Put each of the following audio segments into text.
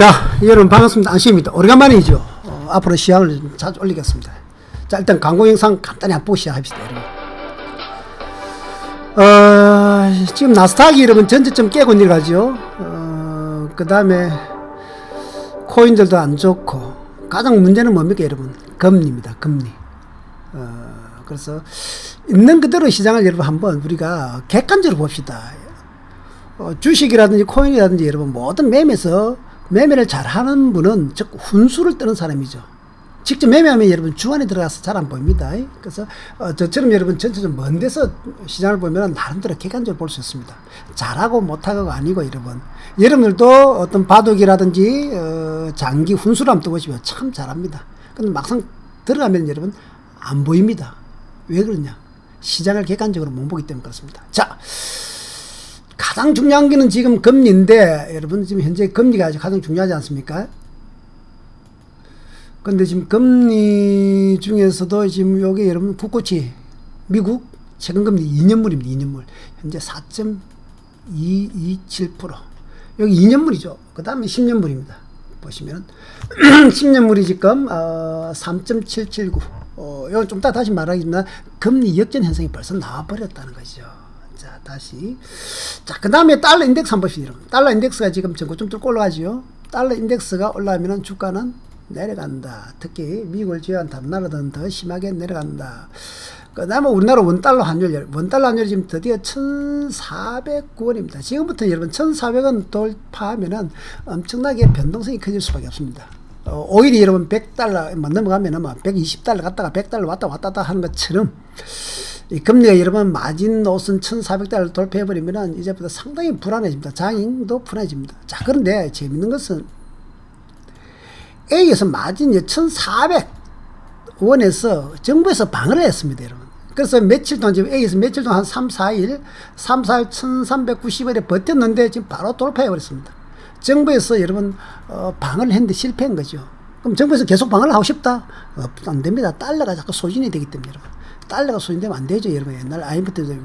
자, 여러분 반갑습니다. 안식입니다. 오래간만이죠. 앞으로 시황을 좀 자주 올리겠습니다. 자, 일단 광고 영상 간단히 한번 보고 시작합시다, 여러분. 지금 나스닥이 여러분 전저점 깨고 내려가죠. 그 다음에 코인들도 안 좋고, 가장 문제는 뭡니까, 여러분? 금리입니다, 금리. 그래서 있는 그대로 시장을 여러분 한번 우리가 객관적으로 봅시다. 주식이라든지 코인이라든지 여러분 모든 매매를 잘하는 분은 즉 훈수를 뜨는 사람이죠. 직접 매매하면 여러분 주안에 들어가서 잘 안 보입니다. 그래서 저처럼 여러분 전체적으로 먼 데서 시장을 보면 나름대로 객관적으로 볼 수 있습니다. 잘하고 못하고가 아니고 여러분들도 어떤 바둑이라든지 장기 훈수를 한번 떠보시면 참 잘합니다. 근데 막상 들어가면 여러분 안 보입니다. 왜 그러냐? 시장을 객관적으로 못 보기 때문에 그렇습니다. 자, 가장 중요한 게는 지금 금리인데, 여러분 지금 현재 금리가 가장 중요하지 않습니까? 근데 지금 금리 중에서도 지금 요게 여러분 국고치 미국 최근금리 2년물입니다. 2년물 현재 4.227%. 여기 2년물이죠. 그 다음에 10년물입니다. 보시면 10년물이 지금 3.779. 이건 좀 이따 다시 말하겠지만 금리 역전 현상이 벌써 나와버렸다는 거죠. 자, 다시. 자, 그 다음에 달러 인덱스 한번 봅시다. 달러 인덱스가 지금 전고 좀 뚫고 올라가죠. 달러 인덱스가 올라가면 주가는 내려간다. 특히 미국을 제외한 다른 나라들은 더 심하게 내려간다. 그 다음에 우리나라 원달러 환율이 지금 드디어 1,409원입니다. 지금부터 여러분 1,400원 돌파하면은 엄청나게 변동성이 커질 수밖에 없습니다. 오히려 여러분 100달러 넘어가면은 120달러 갔다가 100달러 왔다 갔다 하는 것처럼 이 금리가 여러분 마진 노선 1,400달러 돌파해버리면은 이제부터 상당히 불안해집니다. 장잉도 불안해집니다. 자, 그런데 재밌는 것은 A에서 마진 1,400원에서 정부에서 방어를 했습니다, 여러분. 그래서 며칠 동안 지금 A에서 며칠 동안 한 3, 4일 1,390원에 버텼는데 지금 바로 돌파해버렸습니다. 정부에서 여러분 방어를 했는데 실패한 거죠. 그럼 정부에서 계속 방어를 하고 싶다? 안 됩니다. 달러가 자꾸 소진이 되기 때문에 여러분. 달러가 소진되면 안 되죠, 여러분. 옛날 IMF 때도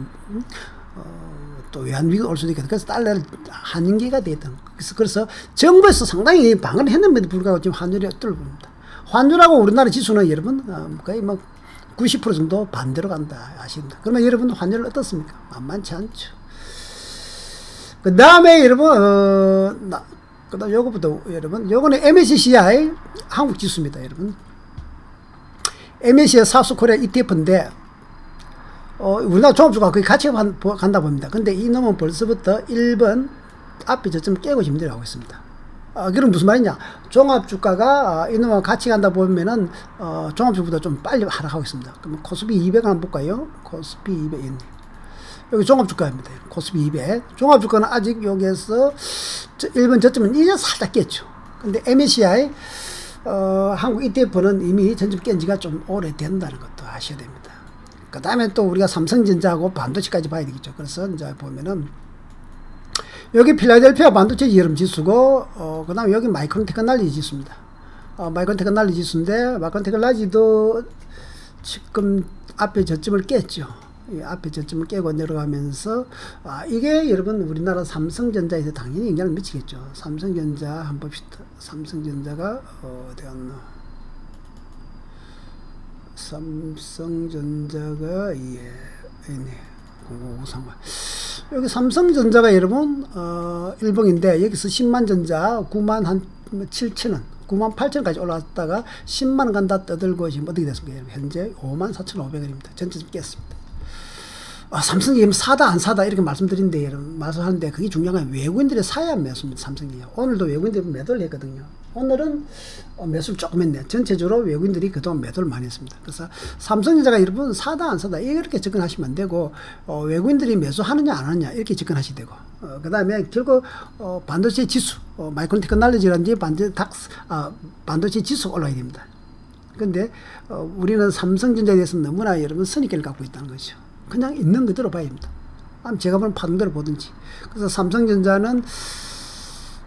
또 외환위기가 올 수도 있겠다. 그래서 달러를 한인기가 됐던. 그래서 정부에서 상당히 방어를 했는데도 불구하고 지금 환율이 뚫어봅니다. 환율하고 우리나라 지수는 여러분 거의 90% 정도 반대로 간다 아십니다. 그러면 여러분 환율은 어떻습니까? 만만치 않죠. 그 다음에 여러분 그 다음 요거부터 여러분 요거는 MSCI 한국 지수입니다, 여러분. MSCI 사우스코리아 ETF인데 우리나라 종합주가 거의 같이 간다 봅니다. 근데 이놈은 벌써부터 1번 앞에 저점 깨고 지금 내려가고 있습니다. 그럼 무슨 말이냐? 종합주가가 이놈과 같이 간다 보면은 종합주보다 좀 빨리 하락하고 있습니다. 그럼 코스피 200 한번 볼까요? 코스피 200 있네. 여기 종합주가입니다. 코스피 200. 종합주가는 아직 여기에서 1번 저점은 이제 살짝 깼죠. 근데 MSCI 한국 ETF는 이미 전점 깬 지가 좀 오래된다는 것도 아셔야 됩니다. 그 다음에 또 우리가 삼성전자하고 반도체까지 봐야 되겠죠. 그래서 이제 보면은 여기 필라델피아 반도체 여름 지수고 그 다음에 여기 마이크론 테크놀로지 지수입니다. 마이크론 테크놀로지 지수인데 마이크론 테크놀로지도 지금 앞에 저점을 깼죠. 이 앞에 저점을 깨고 내려가면서 이게 여러분 우리나라 삼성전자에서 당연히 영향을 미치겠죠. 삼성전자 한번 봅시다. 삼성전자가 어디 갔나? 삼성전자가 있네. 0553만. 여기 삼성전자가 여러분 일봉인데 여기서 10만 전자 9만 한 7천원 9만 8천원까지 올라왔다가 10만원 간다 떠들고 지금 어떻게 됐습니까? 현재 5만 4,500원입니다. 전체 좀 깼습니다. 삼성이 지금 사다 안 사다 이렇게 말씀드린데 여러분 말씀하는데 그게 중요한 건 외국인들이 사야 안 매수입니다. 삼성이 오늘도 외국인들이 매도를 했거든요. 오늘은 매수를 조금 했네. 전체적으로 외국인들이 그동안 매도를 많이 했습니다. 그래서 삼성전자가 여러분 사다 안 사다 이렇게 접근하시면 안 되고 외국인들이 매수하느냐 안 하느냐 이렇게 접근하시면 되고 그 다음에 결국 반도체 지수 마이크론 테크놀로지라든지 반도체 지수가 올라야 됩니다. 근데 우리는 삼성전자에 대해서 너무나 여러분 선입견을 갖고 있다는 거죠. 그냥 있는 그대로 봐야 됩니다. 제가 보는 파는 대로 보든지. 그래서 삼성전자는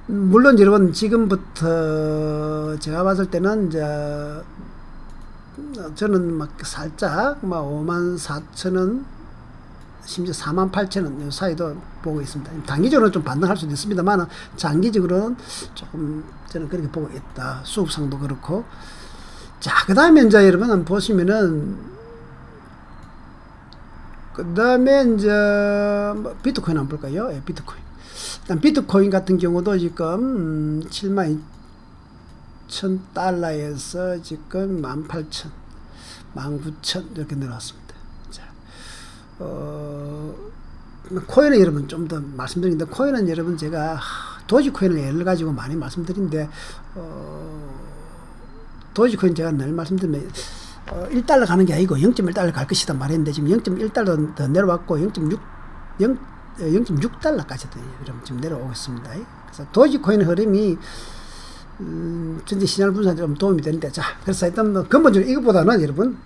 물론 여러분 지금부터 제가 봤을 때는 이제 저는 막 살짝 54,000원 심지어 48,000원 사이도 보고 있습니다. 단기적으로는 좀 반등할 수도 있습니다만 장기적으로는 조금 저는 그렇게 보고 있다. 수급상도 그렇고. 자, 그 다음에 이제 여러분 보시면은, 그 다음에 이제 비트코인 한번 볼까요? 예, 비트코인. 일단 비트코인 같은 경우도 지금 72,000달러에서 지금 18,000, 19,000 이렇게 내려왔습니다. 자, 코인은 여러분 좀 더 말씀드리는데, 코인은 여러분 제가 도지코인을 예를 가지고 많이 말씀드리는데, 도지코인 제가 늘 말씀드리면 1달러 가는 게 아니고 0.1달러 갈 것이다 말했는데 지금 0.1달러 더 내려왔고 0.6달러까지 지금 내려오고 있습니다. 그래서 도지코인 흐름이 전체 시장을 분석하는 데 좀 도움이 되는데, 자, 그래서 일단 뭐 근본적으로 이것보다는 여러분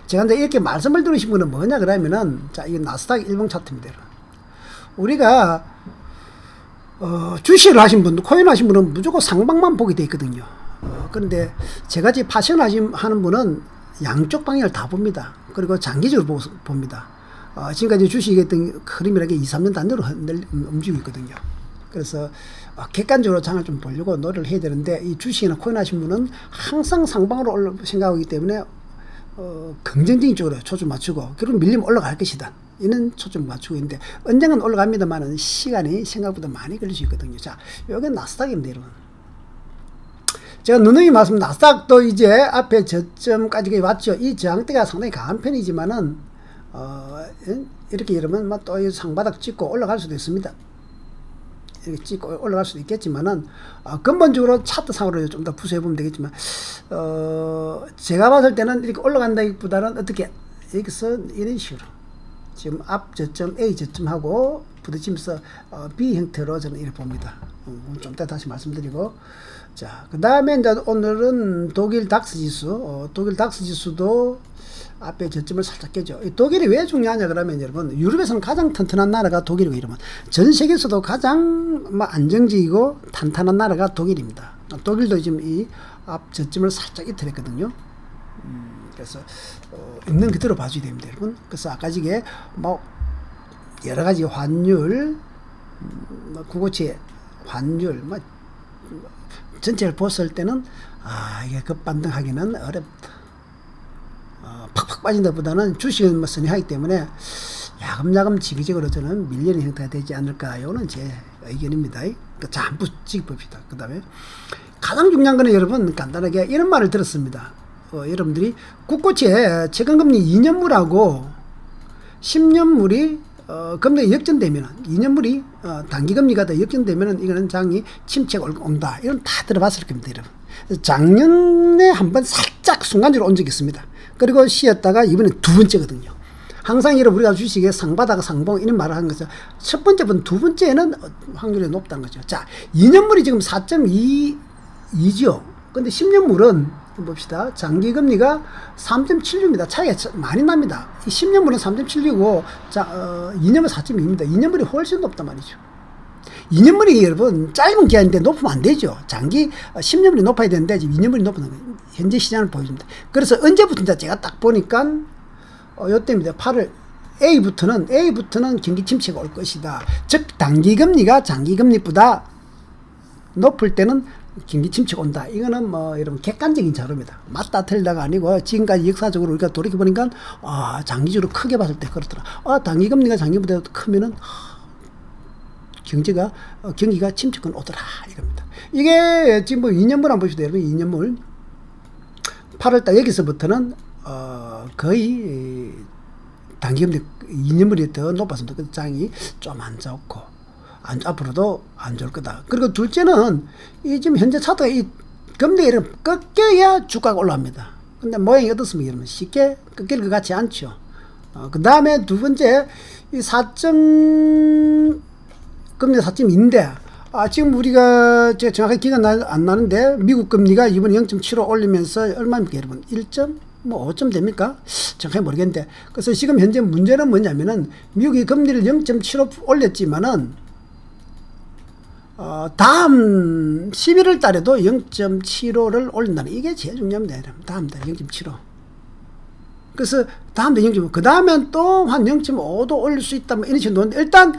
제가 이제 이렇게 말씀을 들으신 분은 뭐냐 그러면은, 자, 이게 나스닥 일봉 차트입니다. 우리가 주식을 하신 분, 코인 하신 분은 무조건 상방만 보게 돼 있거든요. 그런데 제같이 파션 하는 분은 양쪽 방향을 다 봅니다. 그리고 장기적으로 봅니다. 지금까지 주식이 했던 흐름이라는 게 2, 3년 단위로 움직이고 있거든요. 그래서 객관적으로 장을 좀 보려고 노력을 해야 되는데, 이 주식이나 코인 하신 분은 항상 상방으로 생각하기 때문에 긍정적인 쪽으로 초점 맞추고 결국 밀리면 올라갈 것이다, 이는 초점 맞추고 있는데, 언젠간 올라갑니다만 시간이 생각보다 많이 걸릴 수 있거든요. 자, 여기 나스닥입니다, 여러분. 제가 누누이 말씀, 나스닥도 이제 앞에 저점까지 왔죠. 이 저항대가 상당히 강한 편이지만은 이렇게 여러분 또 상바닥 찍고 올라갈 수도 있습니다. 이렇게 찍고 올라갈 수도 있겠지만은 근본적으로 차트상으로 좀 더 부수해 보면 되겠지만, 제가 봤을 때는 이렇게 올라간다기보다는 어떻게 여기서 이런 식으로 지금 앞 저점 A 저점하고 부딪히면서 B 형태로 저는 이렇게 봅니다. 좀 이따 다시 말씀드리고, 자, 그 다음에 이제 오늘은 독일 닥스 지수, 독일 닥스 지수도 앞에 저점을 살짝 깨죠. 이 독일이 왜 중요하냐 그러면 여러분, 유럽에서는 가장 튼튼한 나라가 독일이고, 이러면 전 세계에서도 가장 안정적이고 탄탄한 나라가 독일입니다. 독일도 지금 이 앞 저점을 살짝 이탈했거든요. 그래서 있는 그대로 봐줘야 됩니다, 여러분. 그래서 아까 지게 뭐 여러 가지 환율, 구고체 환율, 전체를 봤을 때는 이게 급반등하기는 어렵다. 팍팍 빠진다 보다는 주식은 선회하기 때문에 야금야금 지기적으로 저는 밀리는 형태가 되지 않을까, 이거는 제 의견입니다. 자, 한번 찍어봅시다. 그 다음에 가장 중요한 거는 여러분 간단하게 이런 말을 들었습니다. 여러분들이 국고채 최근금리 2년물하고 10년물이 금리가 역전되면은, 2년물이 단기금리가 더 역전되면은 이거는 장이 침체가 온다, 이건 다 들어봤을 겁니다, 여러분. 작년에 한번 살짝 순간적으로 온 적이 있습니다. 그리고 쉬었다가 이번에 두 번째거든요. 항상 여러분 우리가 주식에 상바닥 상봉 이런 말을 하는 거죠. 첫 번째 번, 두 번째는 확률이 높다는 거죠. 자, 2년물이 지금 4.22죠. 근데 10년물은 봅시다. 장기금리가 3.76입니다. 차이가 많이 납니다. 이 10년물은 3.76이고, 2년물 4.2입니다. 2년물이 훨씬 높단 말이죠. 2년물이 여러분 짧은 기간인데 높으면 안 되죠. 장기 10년물이 높아야 되는데 지금 2년물이 높은 거예요. 현재 시장을 보여줍니다. 그래서 언제부터 제가 딱 보니까 요때입니다. 8월 A부터는 경기 침체가 올 것이다. 즉 단기금리가 장기금리보다 높을 때는 경기 침체가 온다. 이거는 뭐 여러분 객관적인 자료입니다. 맞다 틀리다가 아니고, 지금까지 역사적으로 우리가 돌이켜보니까 장기적으로 크게 봤을 때 그렇더라. 단기금리가 장기보다 크면은 경기가 침체권 오더라, 이겁니다. 이게 지금 뭐 2년물 한번 보시죠, 여러분. 2년물 8월달 여기서부터는 거의 단기금리 2년물이 더 높았습니다. 그 장이 좀 안 좋고, 앞으로도 안 좋을 거다. 그리고 둘째는 이 지금 현재 차트가 이 금리를 꺾여야 주가가 올라갑니다. 근데 모양이 어떻습니까, 여러분? 쉽게 꺾일 것 같지 않죠. 그 다음에 두 번째, 이 금리 4.2인데, 지금 우리가 제가 정확하게 기가 안 나는데, 미국 금리가 이번에 0.75 올리면서 얼마입니까, 여러분? 5점 됩니까? 정확히 모르겠는데. 그래서 지금 현재 문제는 뭐냐면은, 미국이 금리를 0.75 올렸지만은, 다음 11월 달에도 0.75를 올린다는, 이게 제일 중요합니다. 다음 달에 0.75. 그래서 다음에 0.5, 그 다음엔 또 한 0.5도 올릴 수 있다, 뭐 이런 식으로 놓는데, 일단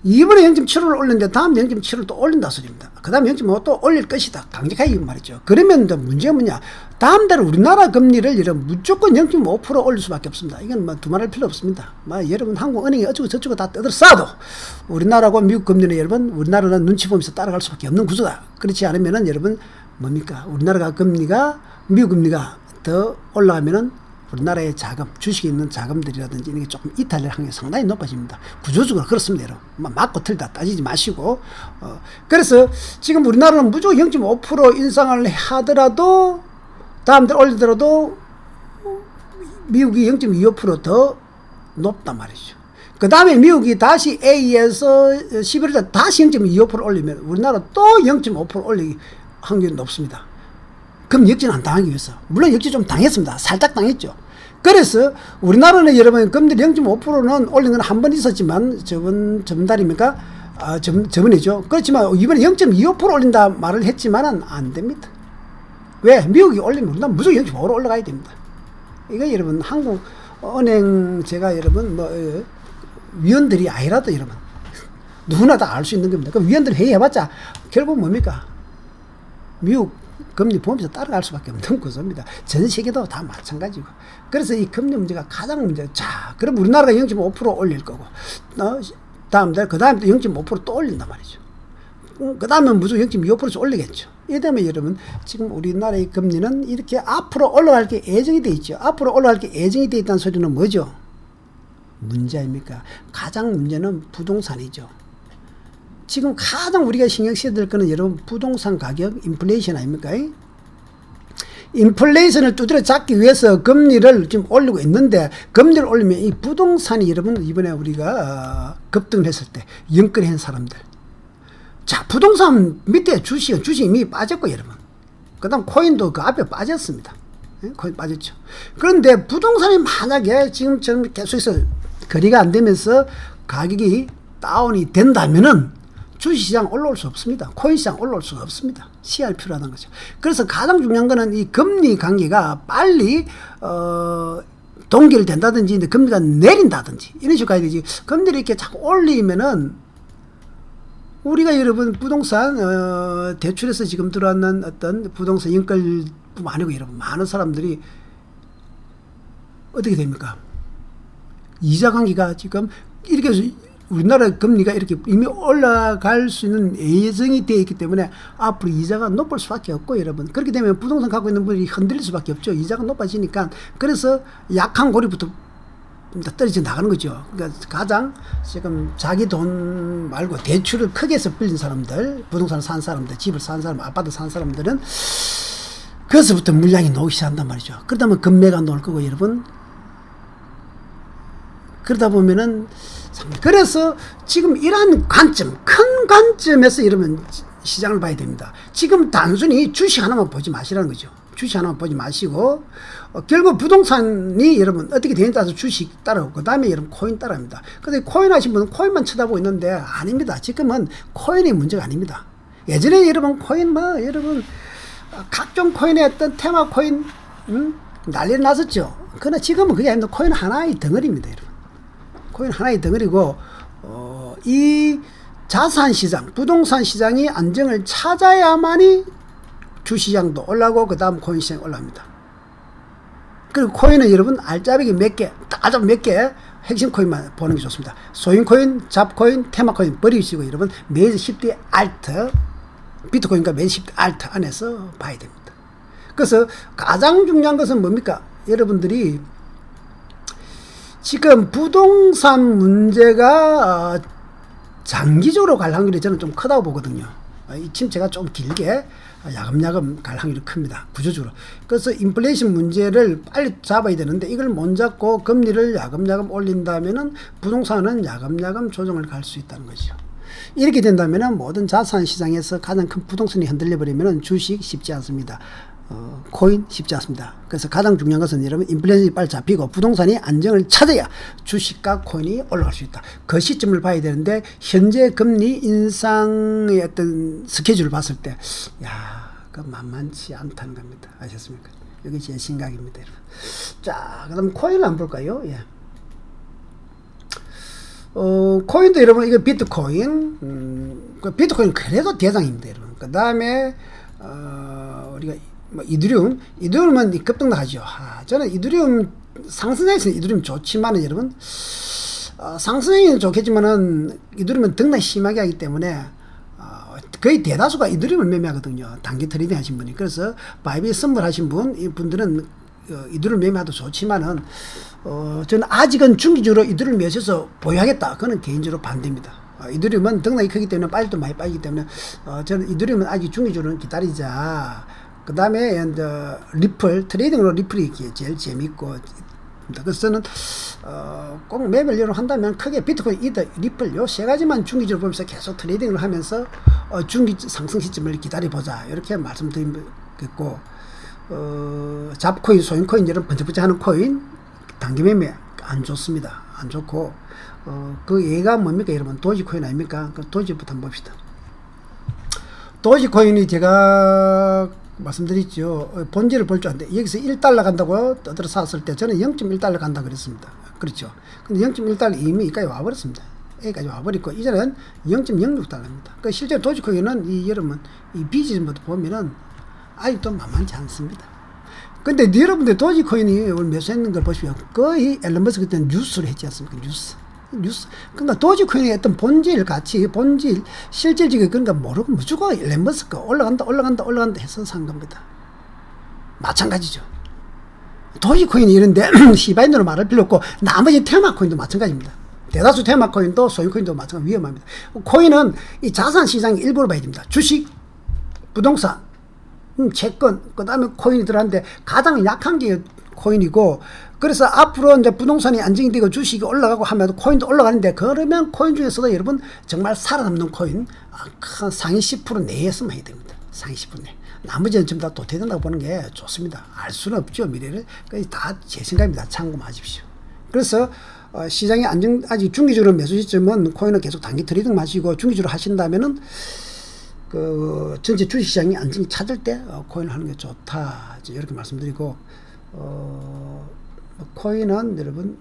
이번에 0.75를 올렸는데 다음 0.7을 또 올린다 소리입니다. 그 다음에 0.5 또 올릴 것이다. 강력하게 이건 말이죠. 그러면 문제가 뭐냐. 다음 달에 우리나라 금리를 여러분 무조건 0.5% 올릴 수밖에 없습니다. 이건 뭐 두말할 필요 없습니다. 여러분 한국은행이 어쩌고 저쩌고 다 떠들어싸도 우리나라하고 미국 금리는 여러분 우리나라는 눈치 보면서 따라갈 수밖에 없는 구조다. 그렇지 않으면은 여러분 뭡니까. 우리나라가 금리가 미국 금리가 더 올라가면은 우리나라의 자금, 주식에 있는 자금들이라든지 이런 게 조금 이탈할 확률이 상당히 높아집니다. 구조적으로 그렇습니다, 여러분. 맞고 틀다 따지지 마시고. 그래서 지금 우리나라는 무조건 0.5% 인상을 하더라도, 다음 달 올리더라도, 미국이 0.25% 높단 말이죠. 그 다음에 미국이 다시 A에서 11월에 다시 0.25% 올리면 우리나라 또 0.5% 올릴 확률이 높습니다. 그럼 역전 안 당하기 위해서. 물론 역전 좀 당했습니다. 살짝 당했죠. 그래서 우리나라는 여러분 금리 0.5%는 올린 건 한 번 있었지만 저번 달입니까? 저번이죠. 그렇지만 이번에 0.25% 올린다 말을 했지만은 안 됩니다. 왜? 미국이 올리면 우리나라 무조건 0.5로 올라가야 됩니다. 이거 여러분 한국 은행 제가 여러분 위원들이 아니라도 여러분 누구나 다 알 수 있는 겁니다. 그 위원들 회의해봤자 결국 뭡니까? 미국 금리 보면서 따라갈 수밖에 없는 구조입니다. 전 세계도 다 마찬가지고. 그래서 이 금리 문제가 가장 문제. 자, 그럼 우리나라가 0.5% 올릴 거고, 다음 달, 그 다음에 또 0.5% 또 올린단 말이죠. 그 다음에 무조건 0.25%씩 올리겠죠. 이래 되면 여러분, 지금 우리나라의 금리는 이렇게 앞으로 올라갈 게 예정이 돼 있죠. 앞으로 올라갈 게 예정이 돼 있다는 소리는 뭐죠? 문제입니까? 가장 문제는 부동산이죠. 지금 가장 우리가 신경 써야 될 거는 여러분 부동산 가격 인플레이션 아닙니까? 인플레이션을 두드려 잡기 위해서 금리를 지금 올리고 있는데 금리를 올리면 이 부동산이 여러분 이번에 우리가 급등을 했을 때 연끌한 사람들 자 부동산 밑에 주식은 이미 빠졌고 여러분 그 다음 코인도 그 앞에 빠졌습니다. 코인 빠졌죠. 그런데 부동산이 만약에 지금처럼 계속해서 거래가 안 되면서 가격이 다운이 된다면은 주식시장 올라올 수 없습니다. 코인시장 올라올 수가 없습니다. 시간이 필요하다는 거죠. 그래서 가장 중요한 거는 이 금리 관계가 빨리 동결된다든지 금리가 내린다든지 이런 식으로 가야 되지. 금리를 이렇게 자꾸 올리면은 우리가 여러분 부동산 대출에서 지금 들어왔는 어떤 부동산 연끌뿐만 아니고 여러분 많은 사람들이 어떻게 됩니까? 이자 관계가 지금 이렇게 해서 우리나라 금리가 이렇게 이미 올라갈 수 있는 예정이 되어 있기 때문에 앞으로 이자가 높을 수밖에 없고 여러분 그렇게 되면 부동산 갖고 있는 분이 흔들릴 수밖에 없죠. 이자가 높아지니까 그래서 약한 고리부터 떨어져 나가는 거죠. 그러니까 가장 지금 자기 돈 말고 대출을 크게 해서 빌린 사람들 부동산을 산 사람들 집을 산 사람 아파트 산 사람들은 그래서부터 물량이 나오기 시작한단 말이죠. 그러다 보면 금매가 나올 거고 여러분 그러다 보면은 그래서 지금 이러한 관점, 큰 관점에서 이러면 시장을 봐야 됩니다. 지금 단순히 주식 하나만 보지 마시라는 거죠. 주식 하나만 보지 마시고 결국 부동산이 여러분 어떻게 되느냐에 따라서 주식 따라오고 그 다음에 여러분 코인 따라합니다. 근데 코인 하신 분은 코인만 쳐다보고 있는데 아닙니다. 지금은 코인이 문제가 아닙니다. 예전에 여러분 코인 여러분 각종 코인의 어떤 테마 코인 난리를 났었죠. 그러나 지금은 그게 아닙니다. 코인 하나의 덩어리입니다. 여러분. 코인 하나의 덩어리고 이 자산시장 부동산 시장이 안정을 찾아야만이 주시장도 올라가고 그 다음 코인 시장이 올라갑니다. 그리고 코인은 여러분 알짜배기 몇 개 아주 몇 개 핵심 코인만 보는 게 좋습니다. 소형 코인, 잡코인, 테마 코인 버리시고 여러분 매일 10대 알트 비트코인과 매일 10대 알트 안에서 봐야 됩니다. 그래서 가장 중요한 것은 뭡니까? 여러분들이 지금 부동산 문제가 장기적으로 갈 확률이 저는 좀 크다고 보거든요. 이 침체가 좀 길게 야금야금 갈 확률이 큽니다. 구조적으로. 그래서 인플레이션 문제를 빨리 잡아야 되는데 이걸 못 잡고 금리를 야금야금 올린다면은 부동산은 야금야금 조정을 갈 수 있다는 거죠. 이렇게 된다면은 모든 자산 시장에서 가장 큰 부동산이 흔들려 버리면은 주식 쉽지 않습니다. 코인 쉽지 않습니다. 그래서 가장 중요한 것은 여러분 인플레이션이 빨리 잡히고 부동산이 안정을 찾아야 주식과 코인이 올라갈 수 있다. 그 시점을 봐야 되는데 현재 금리 인상의 어떤 스케줄을 봤을 때 야, 그 만만치 않다는 겁니다. 아셨습니까? 이게 제 생각입니다, 여러분. 자, 그 다음 코인을 한번 볼까요? 예. 코인도 여러분, 이거 비트코인, 그 비트코인 그래도 대장입니다, 여러분. 그 다음에, 우리가, 뭐, 이더리움은 급등하죠. 저는 이더리움, 상승장에서는 이더리움 좋지만은, 여러분, 상승장에는 좋겠지만은, 이더리움은 등락이 심하게 하기 때문에, 거의 대다수가 이더리움을 매매하거든요. 단기 트레이딩 하신 분이. 그래서, 바이비 선물 하신 분, 이 분들은, 이더리움 매매하도 좋지만은, 저는 아직은 중기적으로 이더리움 매수해서 보유하겠다. 그거는 개인적으로 반대입니다. 이더리움은 등락이 크기 때문에 빠질도 많이 빠지기 때문에, 저는 이더리움은 아직 중기적으로는 기다리자. 그 다음에, 리플, 트레이딩으로 리플이 제일 재밌고, 그래서 저는, 꼭 매매를 한다면 크게 비트코인, 이더, 리플, 요 세 가지만 중기적으로 보면서 계속 트레이딩을 하면서, 중기 상승 시점을 기다려보자. 이렇게 말씀드리겠고, 잡코인, 소인코인, 여러분 번쩍번쩍 하는 코인, 단기 매매 안 좋습니다. 안 좋고, 그 예가 뭡니까, 여러분? 도지코인 아닙니까? 그 도지부터 한번 봅시다. 도지코인이 제가 말씀드렸죠. 본질을 볼 줄 아는데, 여기서 1달러 간다고 떠들어 샀을 때 저는 0.1달러 간다 그랬습니다. 그렇죠. 근데 0.1달러 이미 여기까지 와버렸습니다. 여기까지 와버리고, 이제는 0.06달러입니다. 그 실제 도지코인은 여러분, 이 비즈부터 보면은 아직도 만만치 않습니다. 근데 여러분들 도지코인이 오늘 매수했는 걸 보시면 거의 앨런 머스크 그때는 뉴스를 했지 않습니까? 뉴스. 그러니까 도지코인의 어떤 본질 가치, 실질적인 그런 거 모르고 무조건 앨런 머스크 올라간다 해서 산 겁니다. 마찬가지죠. 도지코인이 이런데 시바인으로 말할 필요 없고 나머지 테마코인도 마찬가지입니다. 대다수 테마코인도 소인코인도 마찬가지 위험합니다. 코인은 이 자산 시장의 일부로 봐야 됩니다. 주식, 부동산, 채권, 그 다음에 코인이 들어가는데 가장 약한 게 코인이고, 그래서 앞으로 이제 부동산이 안정이 되고 주식이 올라가고 하면 코인도 올라가는데, 그러면 코인 중에서도 여러분 정말 살아남는 코인, 상위 10% 내에서만 해야 됩니다. 상위 10% 내. 나머지는 전부 다 도태된다고 보는 게 좋습니다. 알 수는 없죠, 미래를. 다 제 생각입니다. 참고하십시오. 그래서, 시장이 아직 중기적으로 매수 시점은 코인을 계속 단기 트레이딩 마시고 중기적으로 하신다면은, 전체 주식시장이 안정이 찾을 때, 코인을 하는 게 좋다. 이렇게 말씀드리고, 코인은 여러분,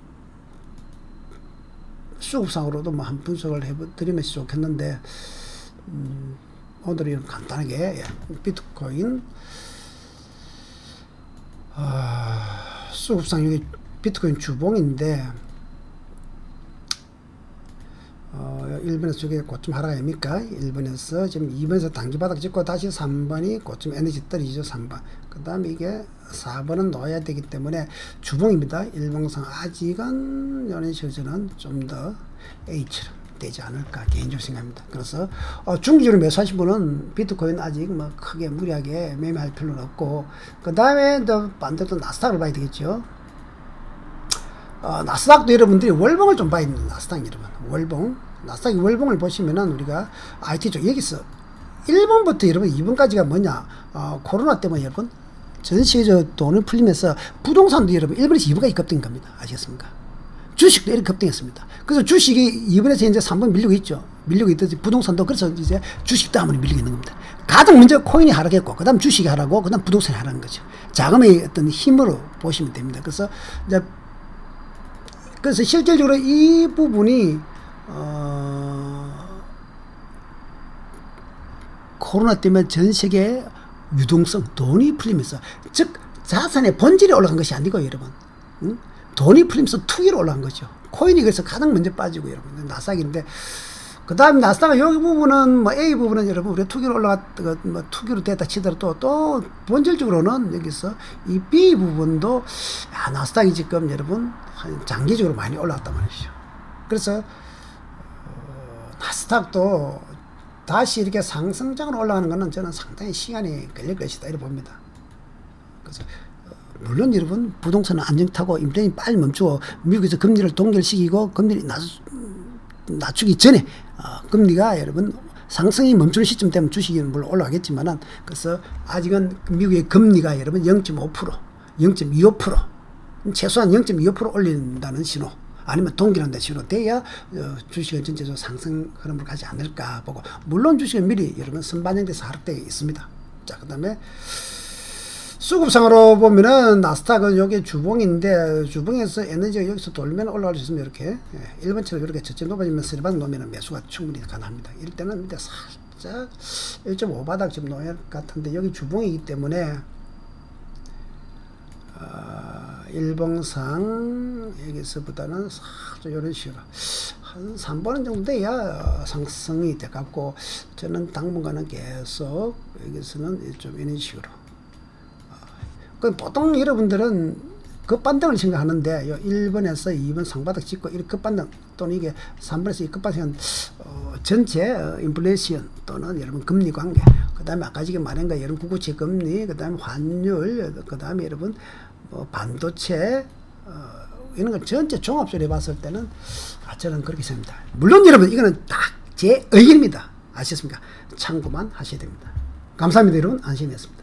수급상으로도 뭐 한 분석을 해드리면 좋겠는데, 오늘은 간단하게, 예, 비트코인, 수급상 여기 비트코인 주봉인데, 일본에서 저게 고점 하락 아닙니까? 1번에서 지금 2번에서 단기 바닥 찍고 다시 3번이 고점 에너지 떨어지죠. 3번. 그 다음에 이게 4번은 놓아야 되기 때문에 주봉입니다. 일봉상 아직은 이런 식으로는 좀 더 A처럼 되지 않을까 개인적으로 생각합니다. 그래서 중기적으로 매수하신 분은 비트코인 아직 뭐 크게 무리하게 매매할 필요는 없고, 그 다음에 또 반대로 나스닥을 봐야 되겠죠. 나스닥도 여러분들이 월봉을 좀 봐야 됩니다. 나스닥 여러분. 월봉. 나스닥 월봉을 보시면은 우리가 IT 쪽 여기서 1번부터 여러분 2번까지가 뭐냐. 코로나 때문에 여러분 전 세계적으로 돈을 풀리면서 부동산도 여러분 1번에서 2번까지 급등인 겁니다. 아시겠습니까? 주식도 이렇게 급등했습니다. 그래서 주식이 2번에서 이제 3번 밀리고 있죠. 밀리고 있듯이 부동산도 그래서 이제 주식 다음으로 밀리고 있는 겁니다. 가장 먼저 코인이 하락했고, 그 다음 주식이 하락하고, 그 다음 부동산이 하락한 거죠. 자금의 어떤 힘으로 보시면 됩니다. 그래서 실질적으로 이 부분이 코로나 때문에 전 세계 유동성, 돈이 풀리면서, 즉 자산의 본질이 올라간 것이 아니고 여러분, 돈이 풀리면서 투기로 올라간 거죠. 코인이 그래서 가장 먼저 빠지고 여러분, 나스닥인데, 그 다음 나스닥 여기 부분은 뭐 A 부분은 여러분 우리 투기로 올라갔다가 뭐 투기로 됐다 치더라도 또 본질적으로는 여기서 이 B 부분도 나스닥이 지금 여러분 장기적으로 많이 올라갔단 말이죠. 그래서 나스닥도 다시 이렇게 상승장으로 올라가는 것은 저는 상당히 시간이 걸릴 것이다 이렇게 봅니다. 그래서 물론 여러분 부동산은 안정 타고 인플레이션이 빨리 멈추고 미국에서 금리를 동결시키고 금리를 낮추기 전에 금리가 여러분 상승이 멈추는 시점 되면 주식이 물론 올라가겠지만은, 그래서 아직은 미국의 금리가 여러분 0.5%, 0.25%, 최소한 0.25% 올린다는 신호, 아니면 동결한다는 신호 돼야 주식은 전체적으로 상승 흐름을 가지 않을까 보고, 물론 주식은 미리 여러분 선반영돼서 하락되어 있습니다. 자, 그 다음에 수급상으로 보면은 나스닥은 요게 주봉인데 주봉에서 에너지가 여기서 돌면 올라갈 수 있으면 이렇게 1번처럼 이렇게 저점 높아지면 세방 놓으면 매수가 충분히 가능합니다. 이럴 때는 밑에 살짝 1.5바닥 좀 놓을 것 같은데 여기 주봉이기 때문에 일봉상 여기서보다는 살짝 이런 식으로 한 3번 정도 돼야 상승이 돼 갖고 저는 당분간은 계속 여기서는 좀 이런 식으로 보통 여러분들은 급반등을 생각하는데 요 1번에서 2번 상바닥 찍고 이 급반등 또는 이게 3번에서 이 급반등은 전체 인플레이션 또는 여러분 금리 관계 그 다음에 아까 지금 말한 거 여러분 구구채 금리 그 다음에 환율 그 다음에 여러분 뭐 반도체 이런 걸 전체 종합적으로 봤을 때는 저는 그렇게 생각합니다. 물론 여러분 이거는 딱 제 의견입니다. 아시겠습니까? 참고만 하셔야 됩니다. 감사합니다. 여러분 안심했습니다.